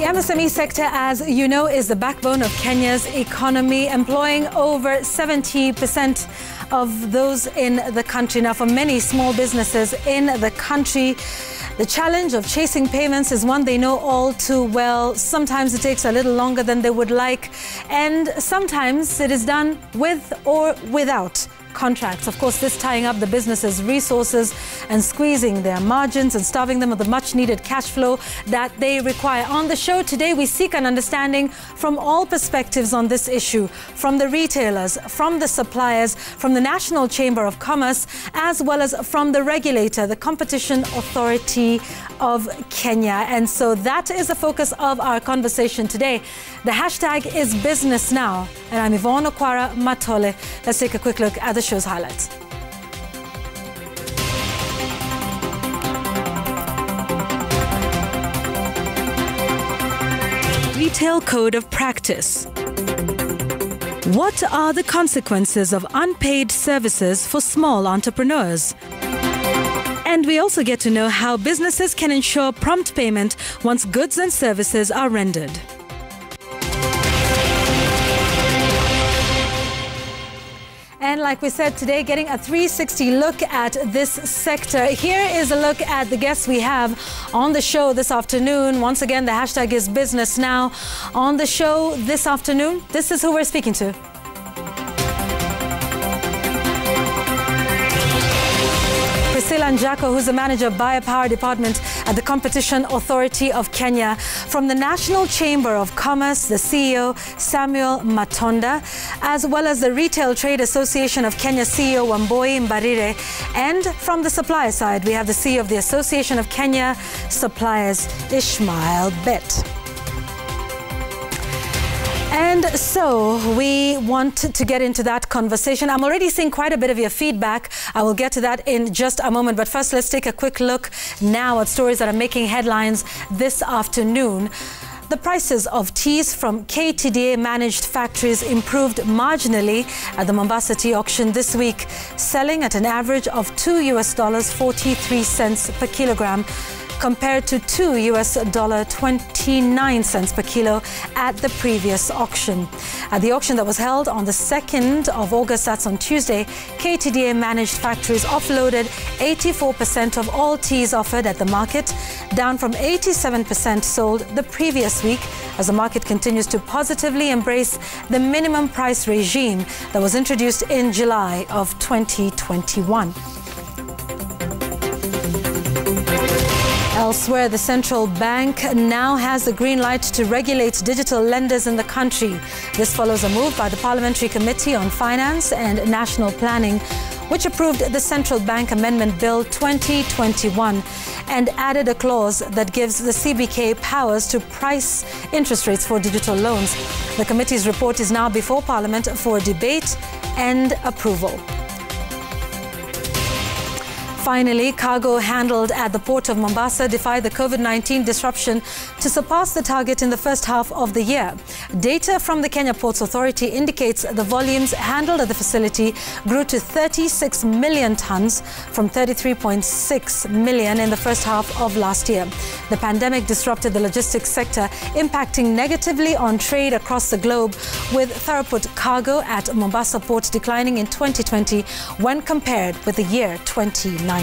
The MSME sector, as you know, is the backbone of Kenya's economy, employing over 70% of those in the country. Now, for many small businesses in the country, the challenge of chasing payments is one they know all too well. Sometimes it takes a little longer than they would like, and sometimes it is done with or without contracts. Of course, this tying up the business's resources and squeezing their margins and starving them of the much-needed cash flow that they require. On the show today, we seek an understanding from all perspectives on this issue, from the retailers, from the suppliers, from the National Chamber of Commerce, as well as from the regulator, the Competition Authority of Kenya. And so that is the focus of our conversation today. The hashtag is Business Now, and I'm Yvonne Okwara Matole. Let's take a quick look at the show's highlights. Retail Code of Practice. What are the consequences of unpaid services for small entrepreneurs? And we also get to know how businesses can ensure prompt payment once goods and services are rendered. And like we said today, getting a 360 look at this sector. Here is a look at the guests we have on the show this afternoon. Once again, the hashtag is Business Now. On the show this afternoon, this is who we're speaking to. Priscilla Njako, who's the manager of Biopower Department at the Competition Authority of Kenya. From the National Chamber of Commerce, the CEO, Samuel Matonda, as well as the Retail Trade Association of Kenya CEO, Wamboi Mbarire. And from the supplier side, we have the CEO of the Association of Kenya Suppliers, Ishmael Bet. And so we want to get into that conversation. I'm already seeing quite a bit of your feedback. I will get to that in just a moment. But first, let's take a quick look now at stories that are making headlines this afternoon. The prices of teas from KTDA-managed factories improved marginally at the Mombasa tea auction this week, selling at an average of $2.43 per kilogram, compared to $2.29 per kilo at the previous auction. At the auction that was held on the 2nd of August, that's on Tuesday, KTDA-managed factories offloaded 84% of all teas offered at the market, down from 87% sold the previous week, as the market continues to positively embrace the minimum price regime that was introduced in July of 2021. Elsewhere, the central bank now has the green light to regulate digital lenders in the country. This follows a move by the Parliamentary Committee on Finance and National Planning, which approved the Central Bank Amendment Bill 2021 and added a clause that gives the CBK powers to price interest rates for digital loans. The committee's report is now before Parliament for debate and approval. Finally, cargo handled at the port of Mombasa defied the COVID-19 disruption to surpass the target in the first half of the year. Data from the Kenya Ports Authority indicates the volumes handled at the facility grew to 36 million tons from 33.6 million in the first half of last year. The pandemic disrupted the logistics sector, impacting negatively on trade across the globe, with throughput cargo at Mombasa Port declining in 2020 when compared with the year 2019.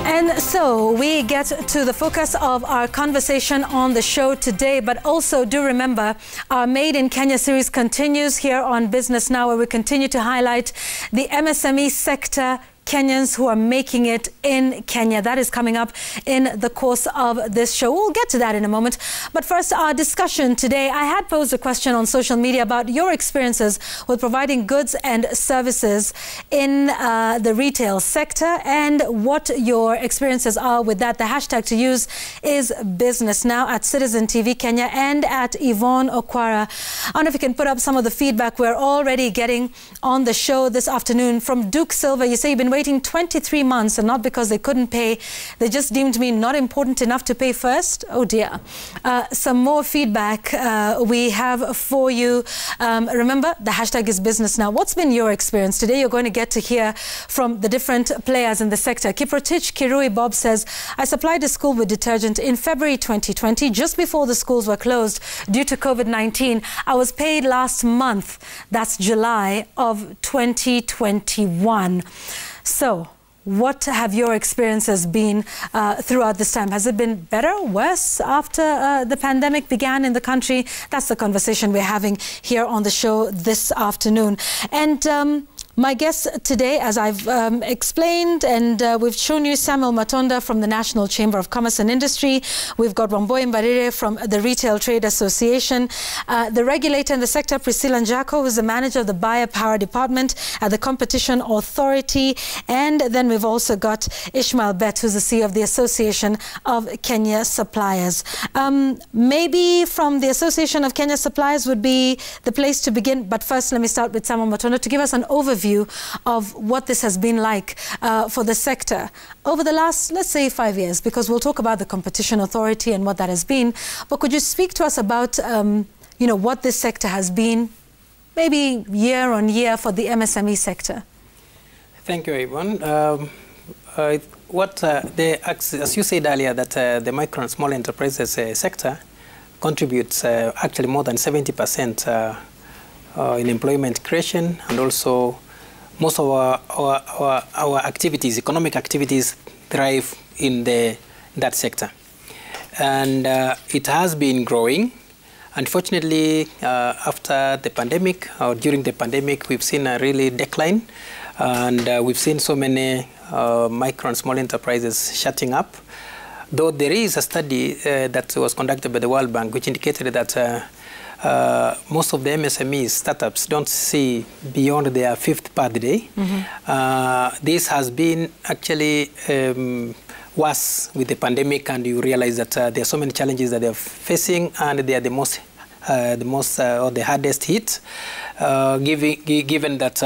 And so we get to the focus of our conversation on the show today, but also do remember our Made in Kenya series continues here on Business Now, where we continue to highlight the MSME sector, Kenyans who are making it in Kenya. That is coming up in the course of this show. We'll get to that in a moment. But first, our discussion today. I had posed a question on social media about your experiences with providing goods and services in the retail sector and what your experiences are with that. The hashtag to use is Business Now at Citizen TV Kenya and at Yvonne Okwara. I wonder if you can put up some of the feedback we're already getting on the show this afternoon. From Duke Silva, you say you've been waiting 23 months, and not because they couldn't pay, they just deemed me not important enough to pay first. Oh dear. Some more feedback we have for you. Remember, the hashtag is business now. What's been your experience? Today you're going to get to hear from the different players in the sector. Kiprotich Kirui Bob says, I supplied a school with detergent in February 2020, just before the schools were closed due to COVID-19. I was paid last month. That's July of 2021. So, what have your experiences been throughout this time? Has it been better or worse after the pandemic began in the country? That's the conversation we're having here on the show this afternoon. And my guest today, as I've explained, and we've shown you Samuel Matonda from the National Chamber of Commerce and Industry. We've got Wamboy Mbarire from the Retail Trade Association. The regulator in the sector, Priscilla Njako, who's the manager of the Buyer Power Department at the Competition Authority. And then we've also got Ishmael Bet, who's the CEO of the Association of Kenya Suppliers. Maybe from the Association of Kenya Suppliers would be the place to begin. But first, let me start with Samuel Matonda to give us an overview of what this has been like for the sector over the last, let's say, 5 years, because we'll talk about the Competition Authority and what that has been. But could you speak to us about, you know, what this sector has been, maybe year on year for the MSME sector? Thank you, Yvonne. As you said earlier, that the micro and small enterprises sector contributes actually more than 70% in employment creation, and also most of our activities, economic activities, thrive in that sector. And it has been growing. Unfortunately, after the pandemic, or during the pandemic, we've seen a really decline. And we've seen so many micro and small enterprises shutting up. Though there is a study that was conducted by the World Bank, which indicated that most of the MSMEs, startups, don't see beyond their fifth birthday. This has been actually worse with the pandemic, and you realize that there are so many challenges that they're facing, and they are the hardest hit, given that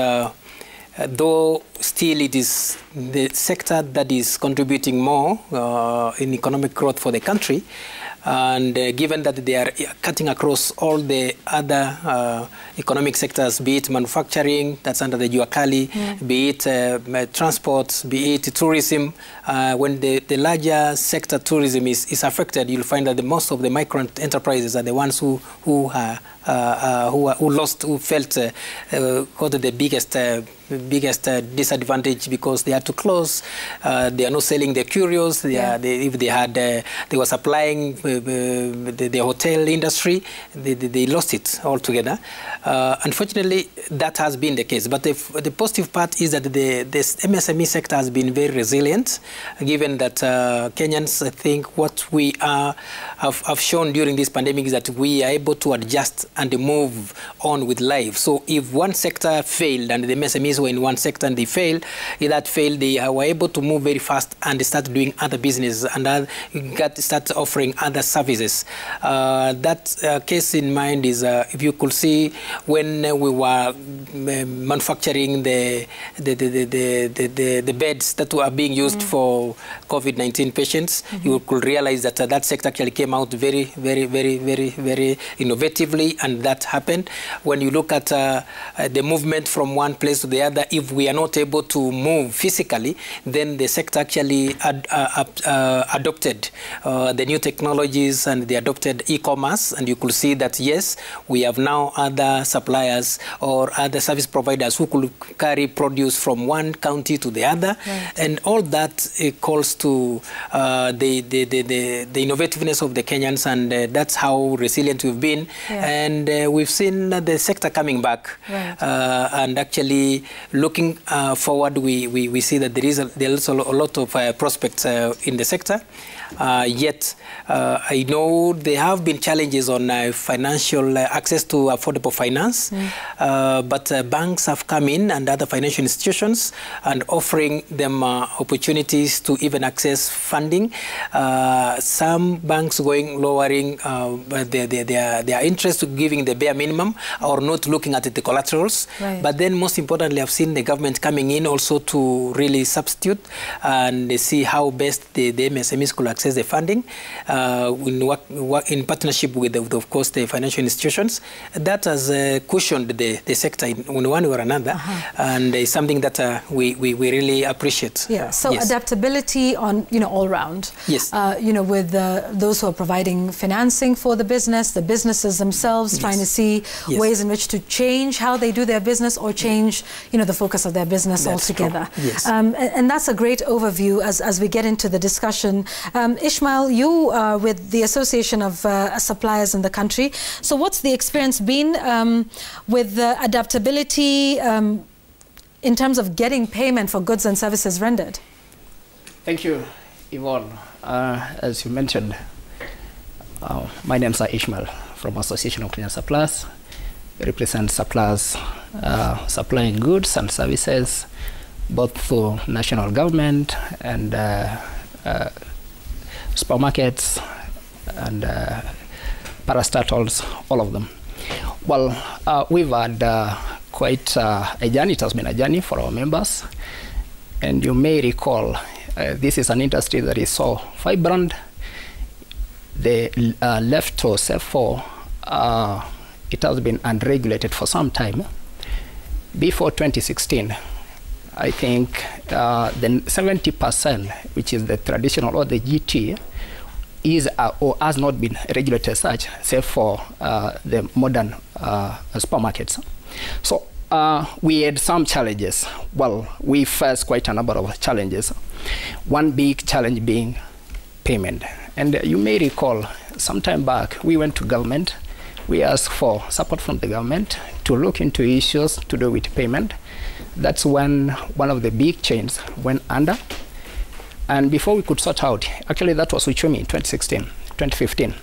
though still it is the sector that is contributing more in economic growth for the country. And given that they are cutting across all the other economic sectors, be it manufacturing, that's under the Juakali, be it transport, be it tourism, when the larger sector tourism is affected, you'll find that most of the micro enterprises are the ones who felt got the biggest disadvantage, because they had to close. They are not selling their curios. If they were supplying the hotel industry, they lost it altogether. Unfortunately, that has been the case. But the positive part is that the MSME sector has been very resilient, given that Kenyans, I think, what we have shown during this pandemic is that we are able to adjust and move on with life. So if one sector failed, and the MSMEs were in one sector and they failed, they were able to move very fast and start doing other business and start offering other services. That case in mind is, if you could see, when we were manufacturing the beds that were being used for COVID-19 patients, you could realize that that sector actually came out very, very, very, very, very innovatively, and that happened. When you look at the movement from one place to the other, if we are not able to move physically, then the sector actually adopted the new technologies, and they adopted e-commerce, and you could see that, yes, we have now other suppliers or other service providers who could carry produce from one county to the other, and all that calls to the innovativeness of the Kenyans, and that's how resilient we've been. And we've seen the sector coming back, and actually looking forward, we see that there is a lot of prospects in the sector. Yet, I know there have been challenges on financial access to affordable finance, but banks have come in and other financial institutions and offering them opportunities to even access funding. Some banks lowering their interest to giving the bare minimum or not looking at the collaterals. Right. But then most importantly, I've seen the government coming in also to really substitute and see how best the MSMEs could access the funding in partnership with, of course, the financial institutions. That has cushioned the sector in one way or another, and it's something that we really appreciate. Yeah. So yes. Adaptability on all round. Yes. With those who are providing financing for the businesses themselves, trying to see ways in which to change how they do their business or change the focus of their business altogether. Yes. And that's a great overview as we get into the discussion. Ishmael, you are with the Association of Suppliers in the country. So what's the experience been with adaptability in terms of getting payment for goods and services rendered? Thank you, Yvonne. As you mentioned, my name is Ishmael from Association of Kenyan Suppliers. I represent suppliers supplying goods and services both through national government and supermarkets and parastatals, all of them. Well, we've had quite a journey. It has been a journey for our members. And you may recall, this is an industry that is so vibrant. The left to CEF4, it has been unregulated for some time. Before 2016, I think the 70%, which is the traditional or the GT, is or has not been regulated as such, save for the modern supermarkets. So we had some challenges. Well, we faced quite a number of challenges. One big challenge being payment. And you may recall, some time back, we went to government. We asked for support from the government to look into issues to do with payment. That's when one of the big chains went under. And before we could sort out, actually that was Uchumi in 2015.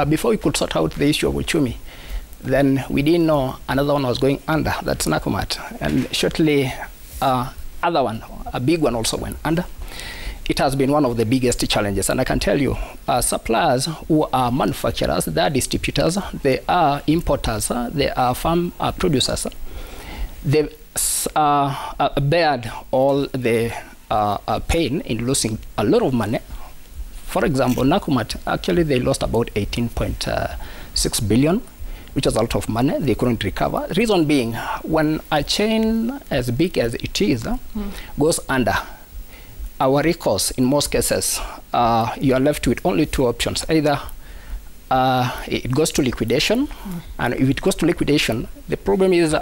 Before we could sort out the issue of Uchumi, then we didn't know another one was going under, that's Nakumat. And shortly, other one, a big one also went under. It has been one of the biggest challenges. And I can tell you, suppliers who are manufacturers, they are distributors, they are importers, they are farm producers. They bared all the pain in losing a lot of money. For example, Nakumat, actually they lost about 18.6 billion, which was a lot of money. They couldn't recover. Reason being, when a chain as big as it is goes under, our recourse in most cases, you are left with only two options. Either it goes to liquidation, and if it goes to liquidation, the problem is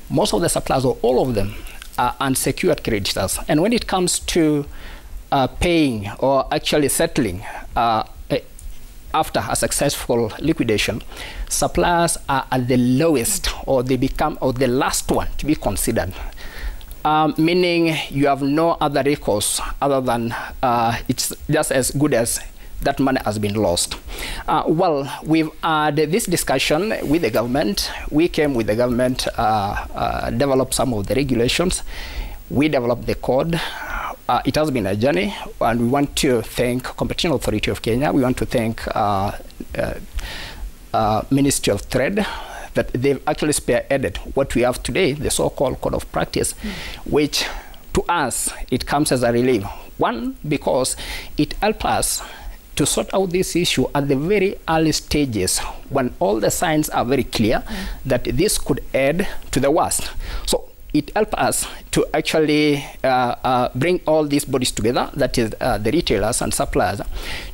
most of the suppliers, or all of them, are unsecured creditors. And when it comes to paying or actually settling after a successful liquidation, suppliers are at the lowest, or they become the last one to be considered. Meaning you have no other recourse other than it's just as good as that money has been lost. Well, we've had this discussion with the government. We came with the government, developed some of the regulations. We developed the code. It has been a journey, and we want to thank Competition Authority of Kenya. We want to thank Ministry of Trade, that they've actually spearheaded what we have today, the so-called Code of Practice, which to us, it comes as a relief. One, because it helps us to sort out this issue at the very early stages, when all the signs are very clear that this could add to the worst. So it helps us to actually bring all these bodies together, that is the retailers and suppliers,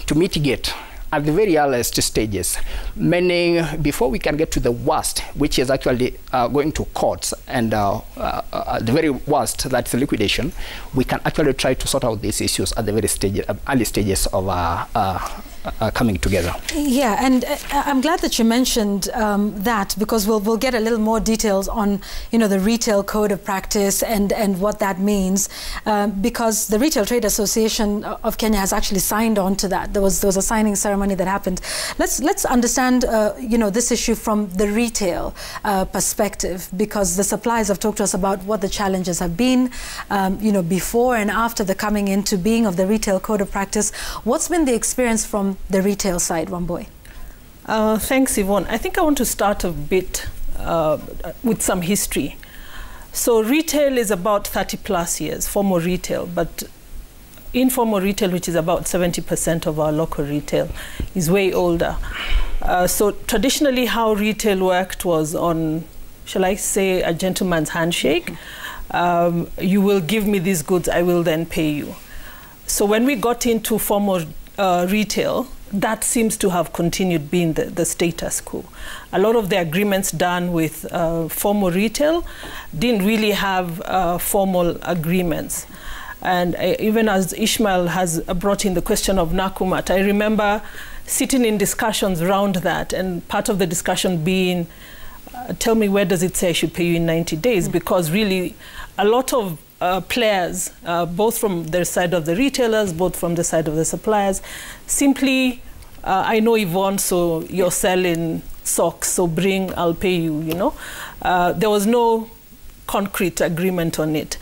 to mitigate at the very earliest stages, meaning before we can get to the worst, which is actually going to courts, and the very worst, that's liquidation, we can actually try to sort out these issues at the very early stages of coming together. Yeah, and I'm glad that you mentioned that, because we'll get a little more details on, you know, the Retail Code of Practice and what that means, because the Retail Trade Association of Kenya has actually signed on to that. There was a signing ceremony that happened. Let's understand, you know, this issue from the retail perspective, because the suppliers have talked to us about what the challenges have been, you know, before and after the coming into being of the Retail Code of Practice. What's been the experience from the retail side, Wambui? Thanks, Yvonne. I think I want to start a bit with some history. So retail is about 30+ years, formal retail, but informal retail, which is about 70% of our local retail, is way older. So traditionally how retail worked was on, shall I say, a gentleman's handshake. You will give me these goods, I will then pay you. So when we got into formal retail, that seems to have continued being the status quo. A lot of the agreements done with formal retail didn't really have formal agreements. And even as Ishmael has brought in the question of Nakumatt, I remember sitting in discussions around that, and part of the discussion being, tell me, where does it say I should pay you in 90 days? Because really a lot of players, both from the side of the retailers, both from the side of the suppliers, simply, I know Yvonne, so you're selling socks, so bring, I'll pay you, you know. There was no concrete agreement on it.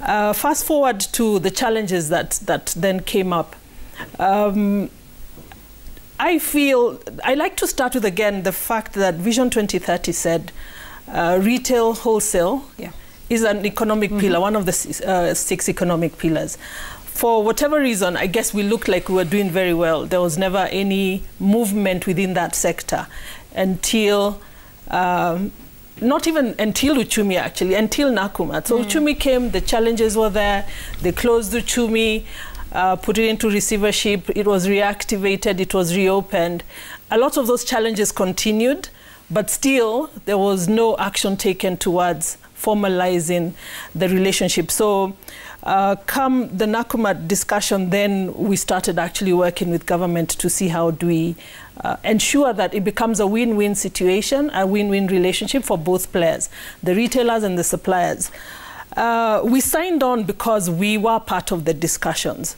Fast forward to the challenges that then came up. I feel, I like to start with, again, the fact that Vision 2030 said retail wholesale is an economic pillar, one of the 6 economic pillars. For whatever reason, I guess we looked like we were doing very well. There was never any movement within that sector until, not even until Uchumi, actually, until Nakumatt. So Uchumi came, the challenges were there, they closed Uchumi, put it into receivership, it was reactivated, it was reopened. A lot of those challenges continued, but still there was no action taken towards formalizing the relationship. So come the Nakumatt discussion, then we started actually working with government to see how do we ensure that it becomes a win-win situation, a win-win relationship for both players, the retailers and the suppliers. We signed on because we were part of the discussions.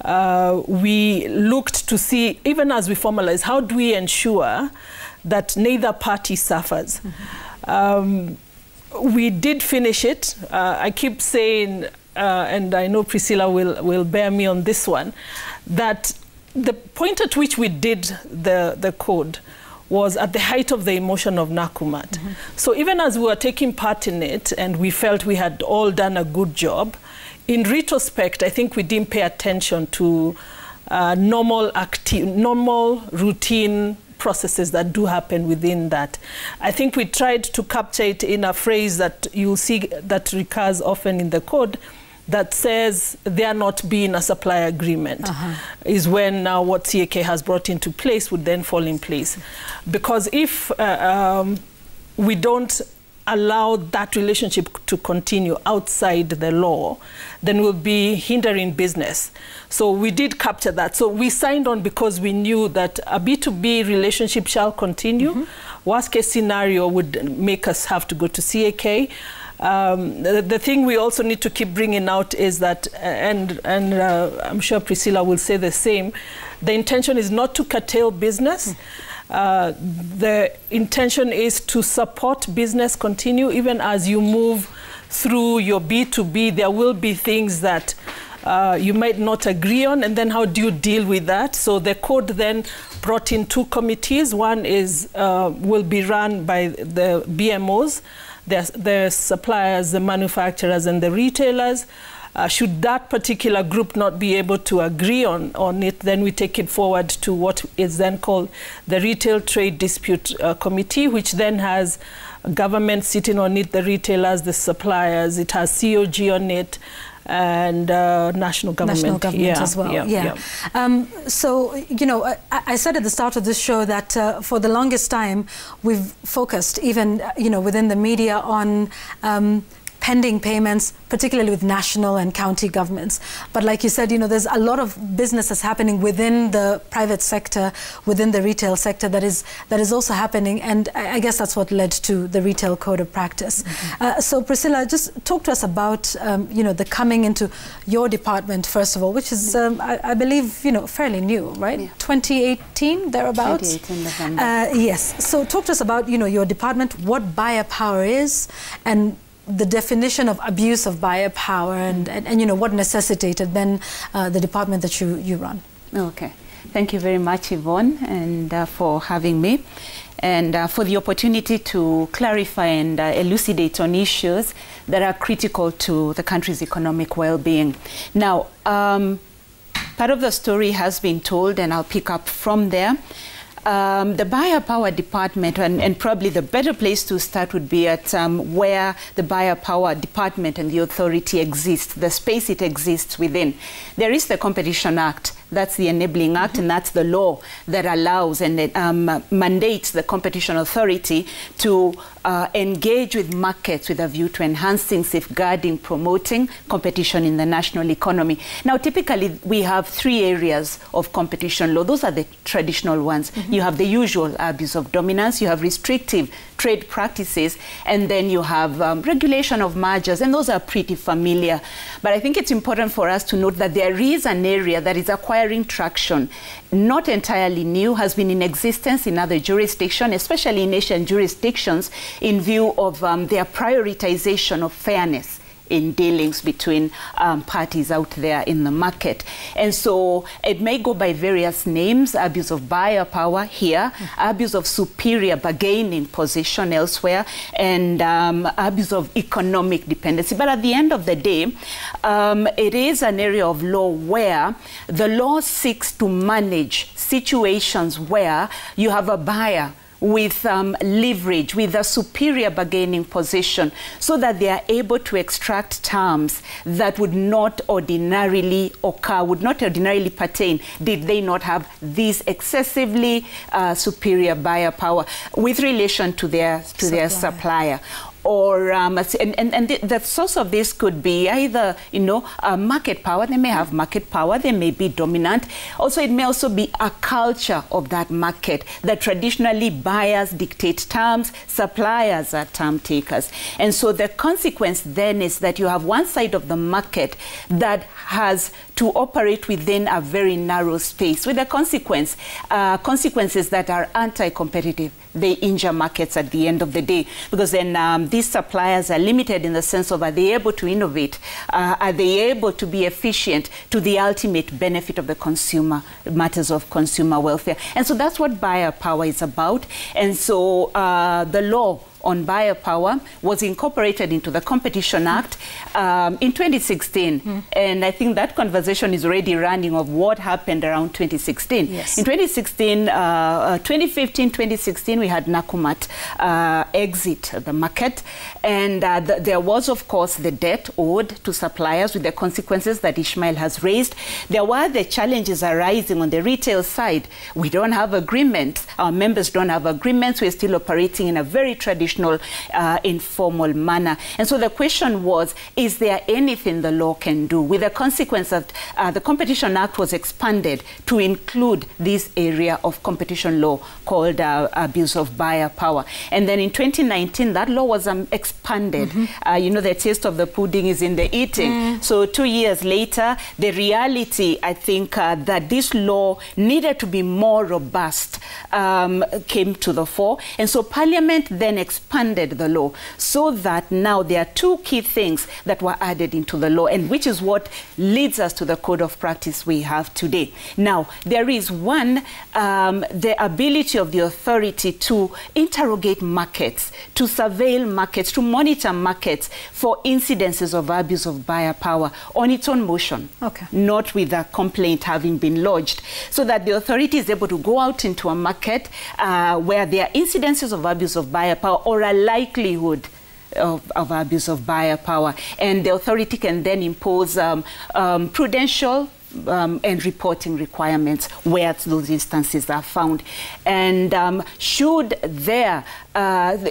We looked to see, even as we formalize, how do we ensure that neither party suffers? We did finish it. I keep saying, and I know Priscilla will bear me on this one, that the point at which we did the code was at the height of the emotion of Nakumatt. So even as we were taking part in it and we felt we had all done a good job, in retrospect, I think we didn't pay attention to normal routine processes that do happen within that. I think we tried to capture it in a phrase that you'll see that recurs often in the code, that says there not being a supply agreement is when now what CAK has brought into place would then fall in place. Because if we don't allow that relationship to continue outside the law, then we'll be hindering business. So we did capture that. So we signed on because we knew that a B2B relationship shall continue. Worst case scenario would make us have to go to CAK. The thing we also need to keep bringing out is that, and I'm sure Priscilla will say the same, the intention is not to curtail business. The intention is to support business continue. Even as you move through your B2B, there will be things that you might not agree on, and then how do you deal with that? So the code then brought in 2 committees. One is will be run by the BMOs, the suppliers, the manufacturers, and the retailers. Should that particular group not be able to agree on it, then we take it forward to what is then called the Retail Trade Dispute Committee, which then has government sitting on it, the retailers, the suppliers. It has COG on it, and national government as well. So, you know, I said at the start of this show that for the longest time we've focused, even, you know, within the media on pending payments, particularly with national and county governments. But like you said, you know, there's a lot of businesses happening within the private sector, within the retail sector that is also happening, and I guess that's what led to the Retail Code of Practice. So Priscilla, just talk to us about you know, the coming into your department first of all, which is I believe, you know, fairly new, right? Yeah. 2018 thereabouts. 2018 November. Yes. So talk to us about, you know, your department, what buyer power is, and the definition of abuse of buyer power, and you know, what necessitated then the department that you run. Okay. Thank you very much, Yvonne, and for having me, and for the opportunity to clarify and elucidate on issues that are critical to the country's economic well-being. Now, part of the story has been told, and I'll pick up from there. The Buyer Power Department, and probably the better place to start would be at where the Buyer Power Department and the authority exists, the space it exists within. There is the Competition Act. That's the enabling act, and that's the law that allows and mandates the competition authority to engage with markets with a view to enhancing, safeguarding, promoting competition in the national economy. Now, typically, we have three areas of competition law. Those are the traditional ones. You have the usual abuse of dominance, you have restrictive trade practices, and then you have regulation of mergers, and those are pretty familiar. But I think it's important for us to note that there is an area that is acquiring traction, not entirely new, has been in existence in other jurisdictions, especially in Asian jurisdictions, in view of their prioritization of fairness in dealings between parties out there in the market. And so it may go by various names: abuse of buyer power here, abuse of superior bargaining position elsewhere, and abuse of economic dependency. But at the end of the day, it is an area of law where the law seeks to manage situations where you have a buyer with leverage, with a superior bargaining position, so that they are able to extract terms that would not ordinarily occur, would not ordinarily pertain, did they not have this excessively superior buyer power with relation to their supplier. Or and the source of this could be either, you know, market power. They may have market power. They may be dominant. Also, it may also be a culture of that market that traditionally buyers dictate terms, suppliers are term takers. And so the consequence then is that you have one side of the market that has to operate within a very narrow space, with the consequences that are anti-competitive. They injure markets at the end of the day, because then these suppliers are limited in the sense of, are they able to innovate? Are they able to be efficient to the ultimate benefit of the consumer, matters of consumer welfare? And so that's what buyer power is about. And so the law on buyer power was incorporated into the Competition Act in 2016. And I think that conversation is already running of what happened around 2016. Yes. In 2016, 2015, 2016, we had Nakumatt exit the market. And there was, of course, the debt owed to suppliers with the consequences that Ishmael has raised. There were the challenges arising on the retail side. We don't have agreements. Our members don't have agreements. We're still operating in a very traditional informal manner. And so the question was, is there anything the law can do? With the consequence that the Competition Act was expanded to include this area of competition law called abuse of buyer power. And then in 2019, that law was expanded. You know, the taste of the pudding is in the eating. So 2 years later, the reality, I think, that this law needed to be more robust came to the fore. And so Parliament then expanded the law so that now there are two key things that were added into the law, and which is what leads us to the code of practice we have today. Now, there is one, the ability of the authority to interrogate markets, to surveil markets, to monitor markets for incidences of abuse of buyer power on its own motion, not with a complaint having been lodged, so that the authority is able to go out into a market where there are incidences of abuse of buyer power or a likelihood of abuse of buyer power. And the authority can then impose prudential and reporting requirements where those instances are found. And should there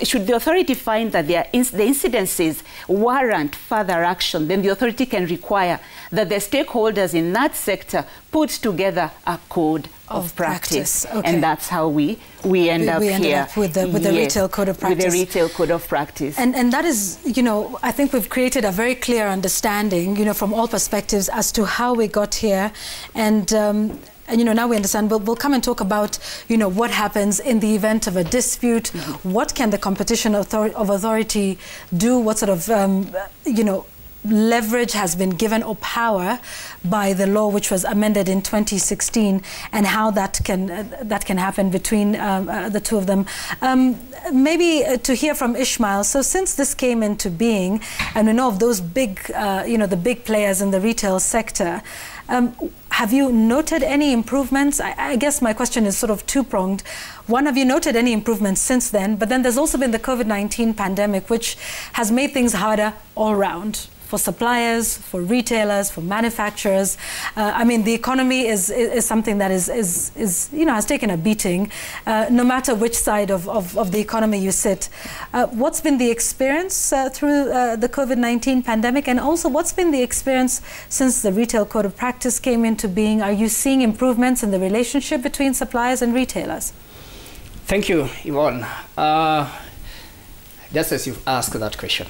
should the authority find that the incidences warrant further action, then the authority can require that the stakeholders in that sector put together a code of practice. Okay. And that's how we end up here. With the retail code of practice. With the retail code of practice. And that is, you know, I think we've created a very clear understanding, you know, from all perspectives as to how we got here. And you know, now we understand. We'll come and talk about, you know, what happens in the event of a dispute. What can the competition authority do? What sort of, you know, leverage has been given or power by the law which was amended in 2016, and how that can happen between the two of them. Maybe to hear from Ishmael. So since this came into being, and we know of those big, you know, the big players in the retail sector, have you noted any improvements? I guess my question is sort of two-pronged. One, have you noted any improvements since then? But then there's also been the COVID-19 pandemic, which has made things harder all around for suppliers, for retailers, for manufacturers. I mean, the economy is something that is you know, has taken a beating, no matter which side of the economy you sit. What's been the experience through the COVID-19 pandemic, and also what's been the experience since the Retail Code of Practice came into being? Are you seeing improvements in the relationship between suppliers and retailers? Thank you, Yvonne. Just as you've asked that question,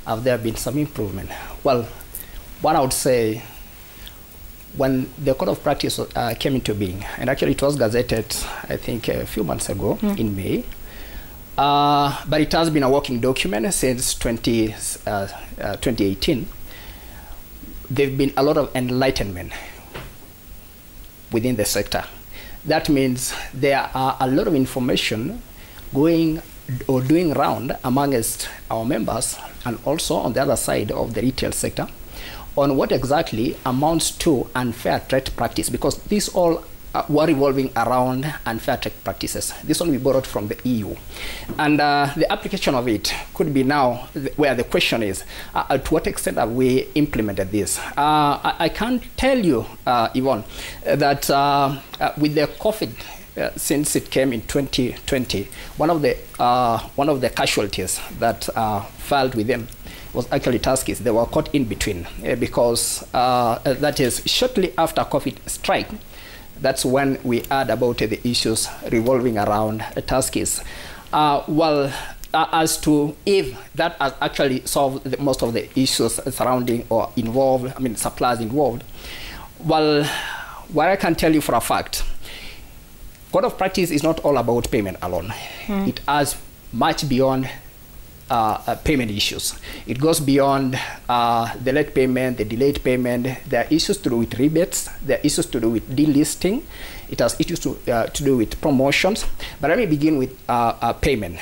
have there been some improvement? Well, what I would say, when the Code of Practice came into being, and actually it was gazetted, I think, a few months ago in May, but it has been a working document since 2018. There have been a lot of enlightenment within the sector. That means there are a lot of information going or doing round amongst our members, and also on the other side of the retail sector, on what exactly amounts to unfair trade practice, because these all were revolving around unfair trade practices. This one we borrowed from the EU. And the application of it could be now where the question is, to what extent have we implemented this? I can tell you, Yvonne, that with the COVID, since it came in 2020, one of the casualties that filed with them was actually Tuskys. They were caught in between because that is shortly after COVID strike. That's when we heard about the issues revolving around Tuskys. Well, as to if that has actually solved most of the issues surrounding or involved, I mean, suppliers involved. Well, what I can tell you for a fact, Code of Practice is not all about payment alone. It has much beyond payment issues. It goes beyond the late payment, the delayed payment. There are issues to do with rebates. There are issues to do with delisting. It has issues to do with promotions. But let me begin with payment.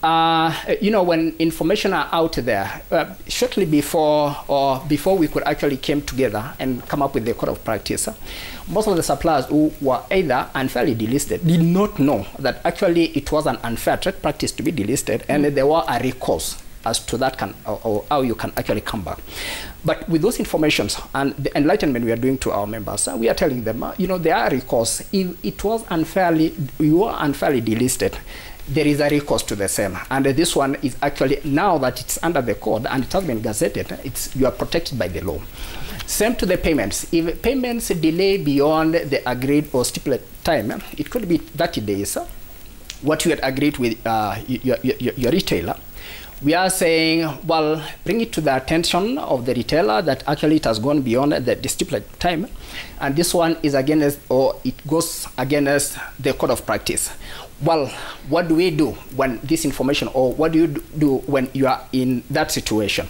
You know, when information are out there, shortly before we could actually came together and come up with the Code of Practice, most of the suppliers who were either unfairly delisted did not know that actually it was an unfair trade practice to be delisted, and there were a recourse as to that or how you can actually come back. But with those informations and the enlightenment we are doing to our members, we are telling them, you know, there are recourse. If it was you were unfairly delisted, there is a recourse to the same. And this one is actually, now that it's under the code and it has been gazetted, you are protected by the law. Same to the payments. If payments delay beyond the agreed or stipulated time, it could be 30 days, what you had agreed with your retailer. We are saying, well, bring it to the attention of the retailer that actually it has gone beyond the stipulated time. And this one is against, or it goes against the Code of Practice. Well, what do we do when this information, or what do you do when you are in that situation?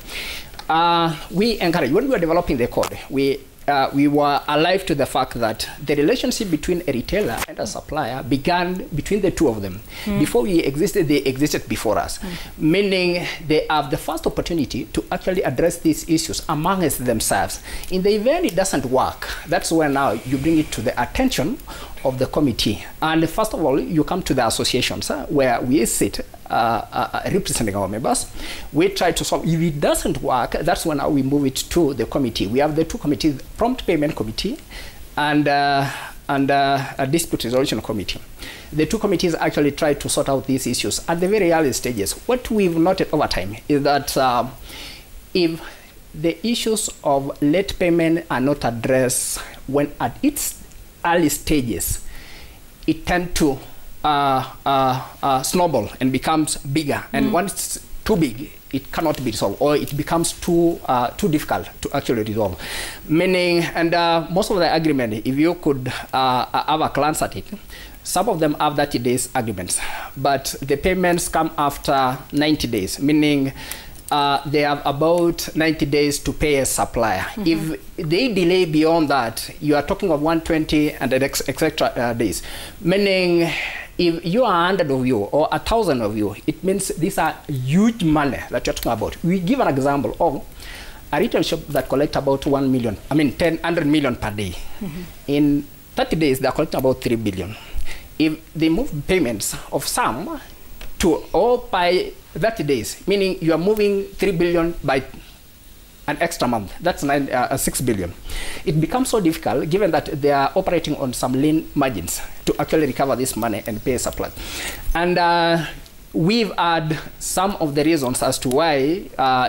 We encourage, when we were developing the code, we were alive to the fact that the relationship between a retailer and a supplier began between the two of them. Before we existed, they existed before us. Meaning they have the first opportunity to actually address these issues amongst themselves. In the event it doesn't work, that's when now you bring it to the attention of the committee. And first of all, you come to the associations where we sit representing our members. We try to solve. If it doesn't work, that's when we move it to the committee. We have the two committees, Prompt Payment Committee and and a dispute resolution committee. The two committees actually tried to sort out these issues at the very early stages. What we've noted over time is that if the issues of late payment are not addressed when at its early stages, it tends to snowball and becomes bigger. And once it's too big, it cannot be resolved, or it becomes too difficult to actually resolve. Meaning, and most of the agreement, if you could have a glance at it, some of them have 30 days agreements, but the payments come after 90 days, meaning they have about 90 days to pay a supplier. If they delay beyond that, you are talking of 120 and etc. days. Meaning, if you are 100 of you or 1,000 of you, it means these are huge money that you're talking about. We give an example of a retail shop that collects about 1 million, 100 million per day. In 30 days, they're collecting about 3 billion. If they move payments of some to all by 30 days, meaning you are moving 3 billion by an extra month, that's 6 billion. It becomes so difficult given that they are operating on some lean margins to actually recover this money and pay supply. And we've had some of the reasons as to why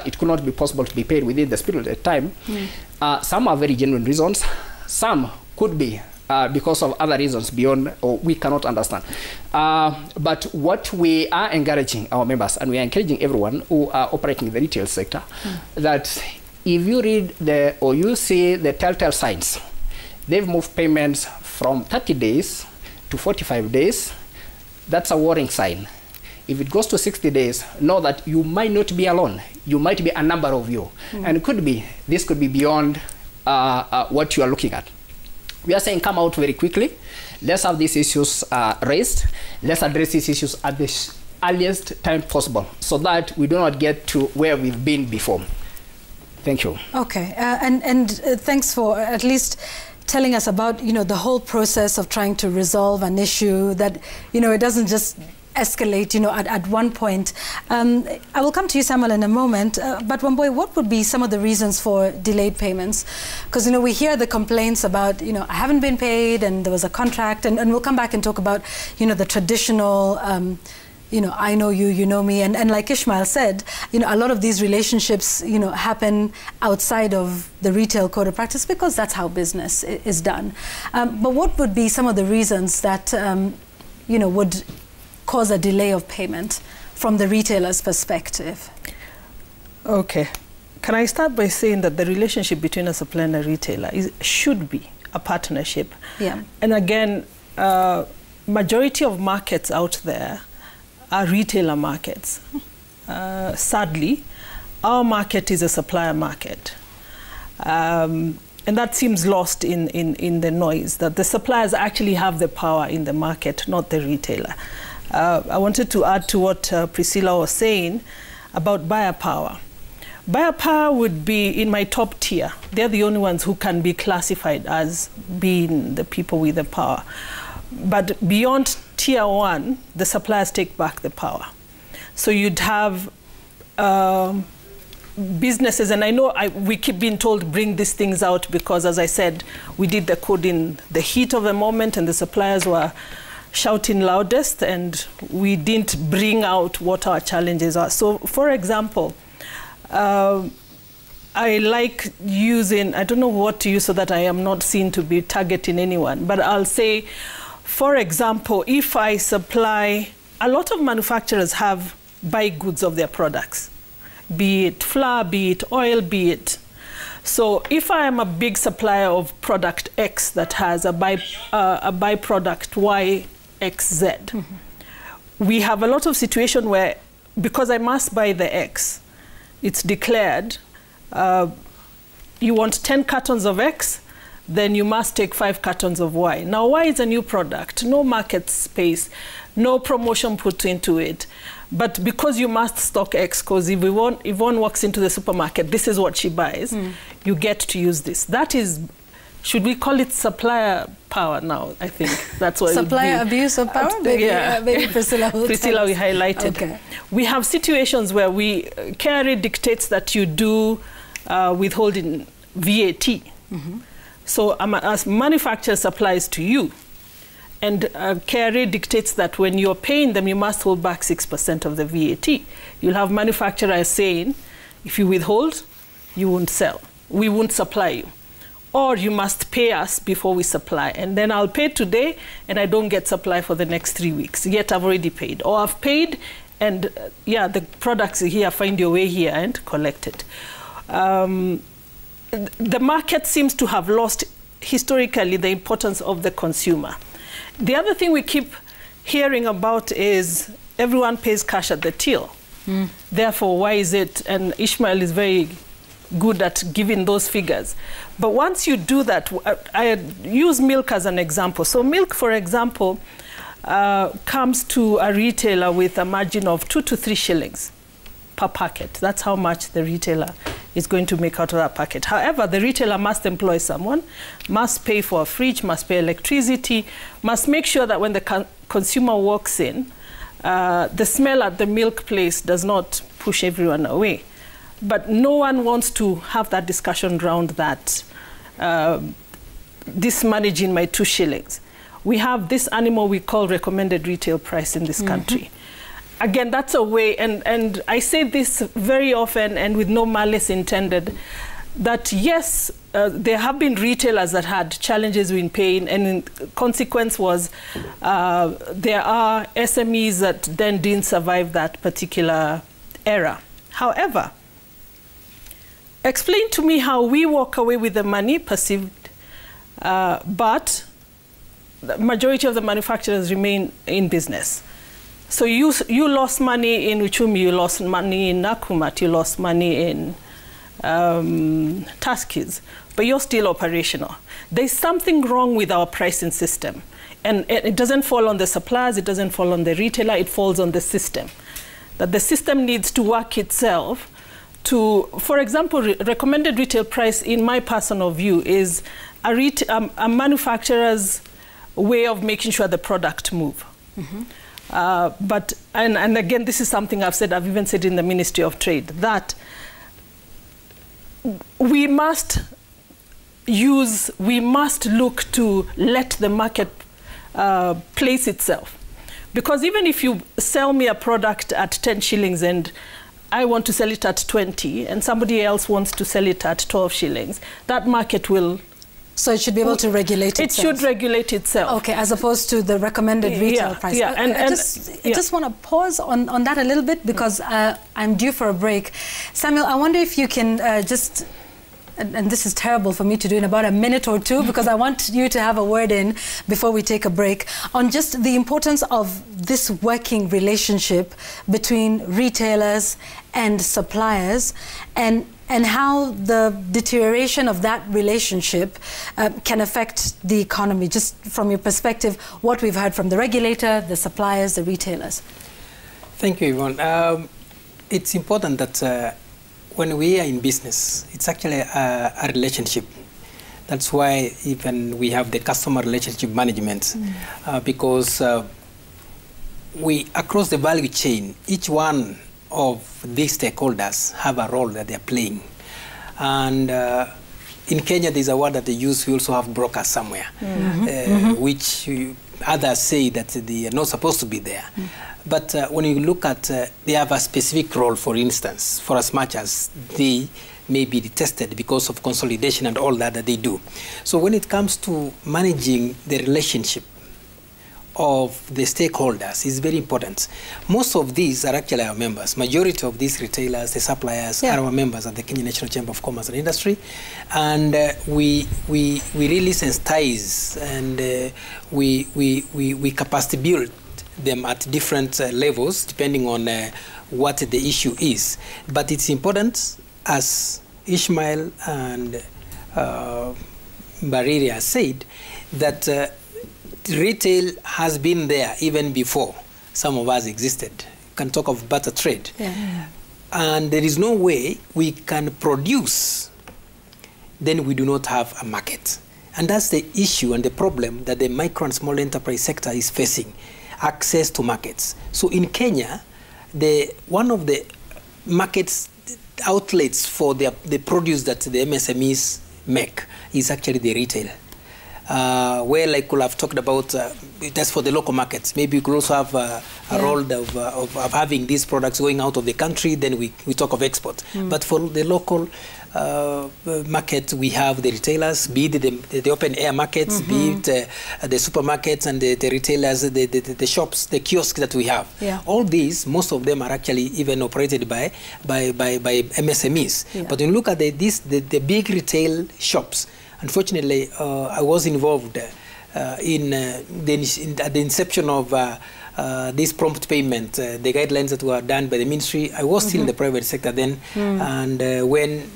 it could not be possible to be paid within the stipulated time. Some are very genuine reasons. Some could be because of other reasons beyond, or we cannot understand. But what we are encouraging our members, and we are encouraging everyone who are operating in the retail sector, that if you read or you see the telltale signs, they've moved payments from 30 days to 45 days, that's a warning sign. If it goes to 60 days, know that you might not be alone. You might be a number of you. And this could be beyond what you are looking at. We are saying come out very quickly. Let's have these issues raised. Let's address these issues at the earliest time possible so that we do not get to where we've been before. Thank you. Okay, and thanks for at least telling us about, the whole process of trying to resolve an issue that, it doesn't just escalate, at one point. I will come to you, Samuel, in a moment. But Wambui, what would be some of the reasons for delayed payments? Because, we hear the complaints about, I haven't been paid and there was a contract. And we'll come back and talk about, the traditional, I know you, you know me. And like Ishmael said, a lot of these relationships, happen outside of the retail code of practice because that's how business is done. But what would be some of the reasons that, would cause a delay of payment from the retailer's perspective? Okay. Can I start by saying that the relationship between a supplier and a retailer should be a partnership? Yeah. And again, majority of markets out there are retailer markets. Sadly, our market is a supplier market. And that seems lost in the noise, that the suppliers actually have the power in the market, not the retailer. I wanted to add to what Priscilla was saying about buyer power. Buyer power would be in my top tier. They're the only ones who can be classified as being the people with the power. But beyond tier 1, the suppliers take back the power. So you'd have businesses, and I know we keep being told bring these things out because, as I said, we did the code in the heat of the moment and the suppliers were shouting loudest, and we didn't bring out what our challenges are. So, for example, I like using, I don't know what to use so that I am not seen to be targeting anyone, but I'll say, for example, if I supply, a lot of manufacturers buy goods of their products, be it flour, be it oil, be it. So if I am a big supplier of product X that has a byproduct Y, X, Z, we have a lot of situation where, because I must buy the X, it's declared, you want 10 cartons of X, then you must take 5 cartons of Y. Now, Y is a new product, no market space, no promotion put into it. But because you must stock X, because if Yvonne walks into the supermarket, this is what she buys, you get to use this. That is, should we call it supplier power now? I think that's what supplier abuse of power? Maybe Priscilla will Priscilla, we highlighted. Okay. We have situations where KRA dictates that you do withholding VAT. So a manufacturer supplies to you, and KRA dictates that when you're paying them, you must hold back 6% of the VAT. You'll have manufacturers saying, if you withhold, you won't sell. We won't supply you. Or you must pay us before we supply. And then I'll pay today, and I don't get supply for the next 3 weeks. Yet I've already paid. Or I've paid, and the products are here, find your way here and collect it. The market seems to have lost, historically, the importance of the consumer. The other thing we keep hearing about is everyone pays cash at the till. Therefore, why is it? And Ishmael is very good at giving those figures. But once you do that, I use milk as an example. So milk, for example, comes to a retailer with a margin of 2 to 3 shillings per packet. That's how much the retailer is going to make out of that packet. However, the retailer must employ someone, must pay for a fridge, must pay electricity, must make sure that when the consumer walks in, the smell at the milk place does not push everyone away. But no one wants to have that discussion around that, this managing my 2 shillings. We have this animal we call recommended retail price in this country. Again, that's a way, and I say this very often and with no malice intended, that yes, there have been retailers that had challenges in paying, and the consequence was there are SMEs that then didn't survive that particular era. However, explain to me how we walk away with the money perceived, but the majority of the manufacturers remain in business. So you lost money in Uchumi, you lost money in Nakumat, you lost money in Tuskys, but you're still operational. There's something wrong with our pricing system. And it doesn't fall on the suppliers, it doesn't fall on the retailer, it falls on the system. That the system needs to work itself to, for example, recommended retail price, in my personal view, is a manufacturer's way of making sure the product move. But again, this is something I've even said in the Ministry of Trade, that we must look to let the market place itself. Because even if you sell me a product at 10 shillings and I want to sell it at 20 and somebody else wants to sell it at 12 shillings, that market will... So it should be able to regulate itself. It should regulate itself. Okay, as opposed to the recommended retail price. Yeah, I just want to pause on that a little bit, because I'm due for a break. Samuel, I wonder if you can just, and this is terrible for me to do in about a minute or two, because I want you to have a word in before we take a break, on just the importance of this working relationship between retailers and suppliers, and how the deterioration of that relationship can affect the economy, just from your perspective, what we've heard from the regulator, the suppliers, the retailers. Thank you, Yvonne. It's important that when we are in business, it's actually a relationship. That's why even we have the customer relationship management, because we, across the value chain, each one of these stakeholders have a role that they're playing. And in Kenya, there's a word that they use, we also have brokers somewhere, which others say that they are not supposed to be there. But when you look at, they have a specific role, for instance, for as much as they may be detested because of consolidation and all that they do. So when it comes to managing the relationship of the stakeholders is very important. Most of these are actually our members. Majority of these retailers, the suppliers, are our members at the Kenya National Chamber of Commerce and Industry. And we really sensitize and we capacity build them at different levels depending on what the issue is. But it's important, as Ishmael and Bariria said, that retail has been there even before some of us existed. You can talk of barter trade. And there is no way we can produce, then we do not have a market. And that's the issue and the problem that the micro and small enterprise sector is facing, access to markets. So in Kenya, one of the markets outlets for the produce that the MSMEs make is actually the retail. Where I could have talked about that's for the local markets. Maybe we could also have a role of having these products going out of the country, then we talk of export. But for the local market, we have the retailers, be it the open air markets, be it the supermarkets and the retailers, the shops, the kiosks that we have. Yeah. All these, most of them are actually even operated by MSMEs. Yeah. But when you look at the big retail shops, unfortunately, I was involved at the inception of this prompt payment, the guidelines that were done by the ministry. I was still in the private sector then, and when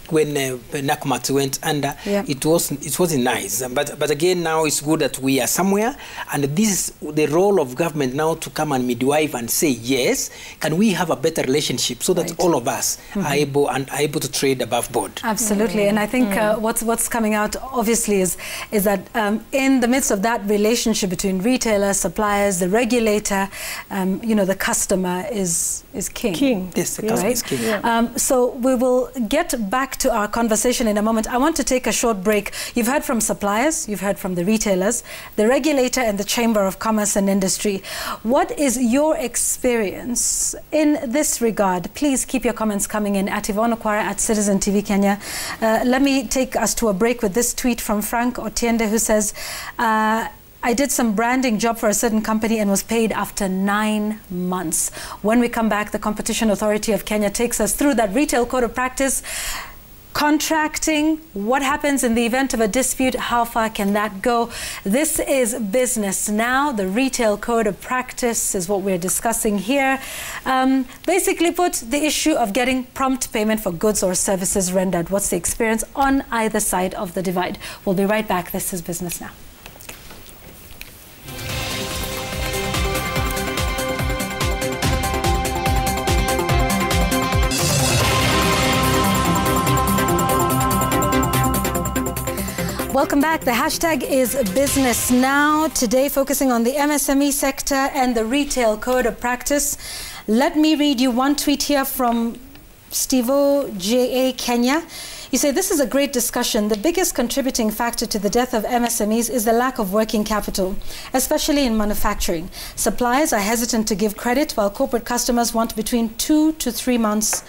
NACMAT went under, it wasn't nice. But again, now it's good that we are somewhere, and this is the role of government now to come and midwife and say, yes, can we have a better relationship so that all of us are able to trade above board. Absolutely, and I think what's coming out obviously is that in the midst of that relationship between retailers, suppliers, the regulator, the customer is king. Yes, the customer is king. So we will get back to our conversation in a moment. I want to take a short break. You've heard from suppliers, you've heard from the retailers, the regulator and the Chamber of Commerce and Industry. What is your experience in this regard? Please keep your comments coming in at Yvonne Okwara at Citizen TV Kenya. Let me take us to a break with this tweet from Frank Otiende, who says, I did some branding job for a certain company and was paid after 9 months. When we come back, the Competition Authority of Kenya takes us through that retail code of practice. Contracting, what happens in the event of a dispute, how far can that go? This is Business Now. The retail code of practice is what we're discussing here. Basically put, the issue of getting prompt payment for goods or services rendered. What's the experience on either side of the divide? We'll be right back. This is Business Now. Welcome back. The hashtag is Business Now. Today focusing on the MSME sector and the retail code of practice. Let me read you one tweet here from Stevo J.A. Kenya. You say, this is a great discussion. The biggest contributing factor to the death of MSMEs is the lack of working capital, especially in manufacturing. Suppliers are hesitant to give credit, while corporate customers want between 2 to 3 months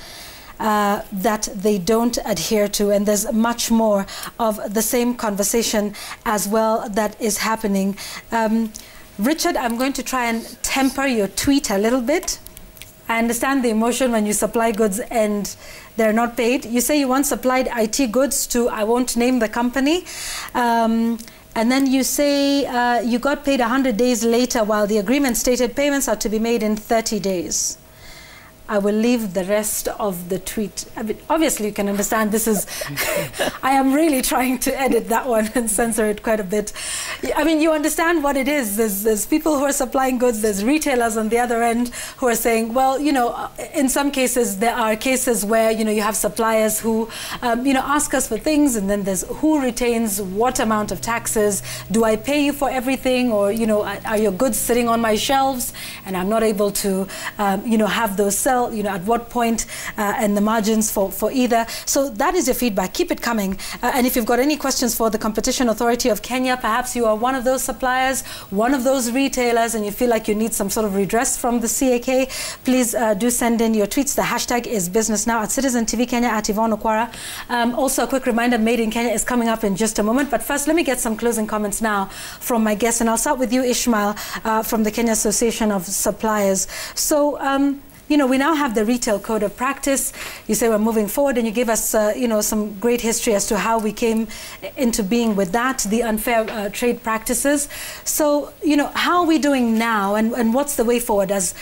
that they don't adhere to, and there's much more of the same conversation as well that is happening. Richard, I'm going to try and temper your tweet a little bit. I understand the emotion when you supply goods and they're not paid. You say you once supplied IT goods to, I won't name the company, and then you say you got paid 100 days later, while the agreement stated payments are to be made in 30 days. I will leave the rest of the tweet. I mean, obviously, you can understand this is... I am really trying to edit that one and censor it quite a bit. I mean, you understand what it is. There's people who are supplying goods. There's retailers on the other end who are saying, well, in some cases, there are cases where, you have suppliers who, ask us for things, and then there's who retains what amount of taxes. Do I pay you for everything? Or, are your goods sitting on my shelves and I'm not able to, have those sell? At what point, and the margins for either. So that is your feedback. Keep it coming. And if you've got any questions for the Competition Authority of Kenya, perhaps you are one of those suppliers, one of those retailers, and you feel like you need some sort of redress from the CAK, please do send in your tweets. The hashtag is Business Now at Citizen TV Kenya, at Yvonne Okwara. Also, a quick reminder, Made in Kenya is coming up in just a moment. But first, let me get some closing comments now from my guests. And I'll start with you, Ishmael, from the Kenya Association of Suppliers. So, we now have the retail code of practice. You say we're moving forward, and you give us, some great history as to how we came into being with that, the unfair trade practices. So, how are we doing now, and what's the way forward as